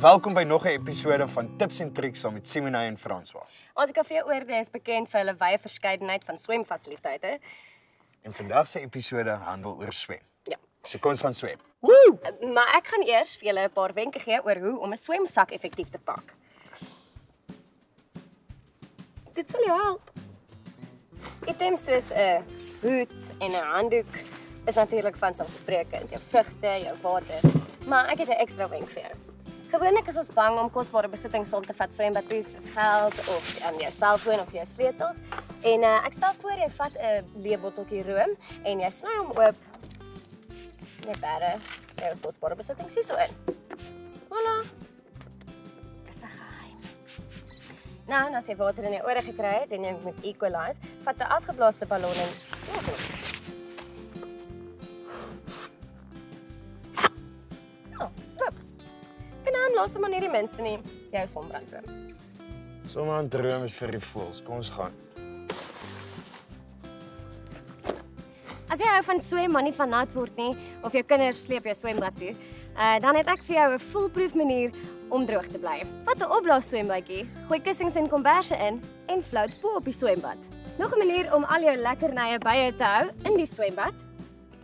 Welkom by nog 'n episode van Tips en Triks saam met Simone en François. ATKV Oorde is bekend vir hulle wye verskeidenheid van swemfasiliteite. En vandag se episode handel oor swem. Ja. So kom ons gaan swem. Maar ek gaan eers vir julle 'n paar wenke gee oor hoe om 'n swemsak effektief te pak. Dit sal jou help. Items soos 'n hoed en 'n handdoek is natuurlik vanselfsprekend, jou vrugte, jou water, maar ek het 'n ekstra wenk vir jou. Gewoonlik is ons bang om kosbare besittings saam te vat, swembad toe, soos geld of jou selfoon of jou sleutels. En ek stel voor jy vat 'n leebotteltjie room en jy sny hom oop. Jy bære jou kosbare besittings hier so in. Voilà. Dis 'n geheim. Nou, en as jy water in jou ore gekry het en jy moet equalize, vat 'n afgeblaaste ballon en laaste maar nie die minste nie, jou sonbrandroom. Sommige droom is vir die voels. Kom ons gaan. As jy hou van swem, maar nie van nat word nie, of jou kinders sleep jou swembad toe, dan het ek vir jou 'n foolproof manier om droog te bly. Vat 'n opblaas swembadjie, gooi kussings en komberse in en float bo op die swembad. Nog 'n manier om al jou lekkernye by jou te hou in die swembad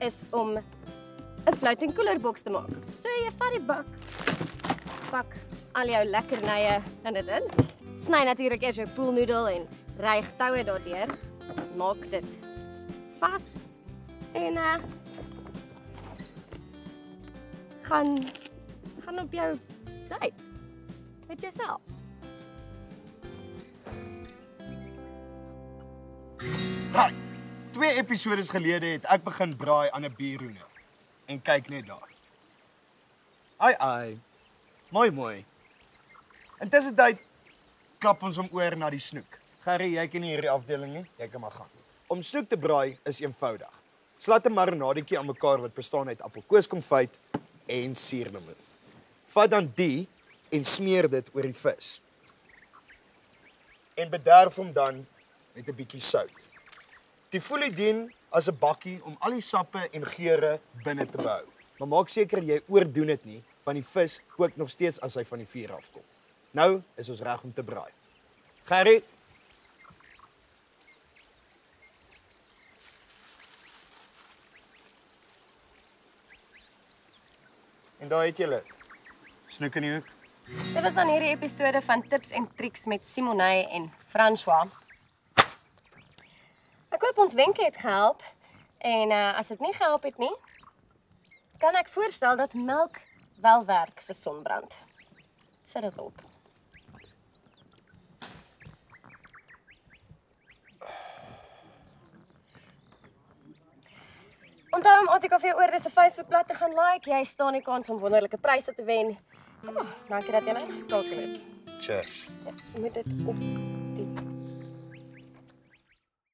is om 'n floating cooler box te maak. So jy vat die bak, pak al jou lekkernye in dit in. Sny natuurlik eers jou poolnoedel en ryg toue daardeur. Maak dit vas en gaan op jou date met jouself. Right. 2 episodes gelede het ek begin braai aan 'n bierroene. En kyk net daar. Ai. Mooi. Intussen tyd klap ons hom oor na die snoek. Gerry, jy ken nie hierdie afdeling nie, jy kan maar gaan. Om snoek te braai is eenvoudig. Slat 'n marinadetjie aan mekaar wat bestaan uit appelkoeskonfyt en suurlemoen. Vat dan die en smeer dit oor die vis. En bederf hom dan met 'n bietjie sout. Die folie dien as 'n bakkie om al die sappe en geure binne te behou. Maar maak seker jy oordoen dit nie, want die vis kook nog steeds as hy van die vuur afkom. Nou is ons reg om te braai. Gerry. En daar het jy dit. Snoek in die hoek. Dit was dan hierdie episode van Tips en Triks met Simone en François. Ek hoop ons wenke het gehelp en as dit nie gehelp het nie, kan ek voorstel dat melk wel werk vir sonbrand. Sit dit op. Onthou om ATKV Oorde se Facebookblad te gaan like. Jy staan die kans om wonderlike pryse te wen. Dankie dat jy nou geskakel het. Cheers. Ja, jy moet dit op die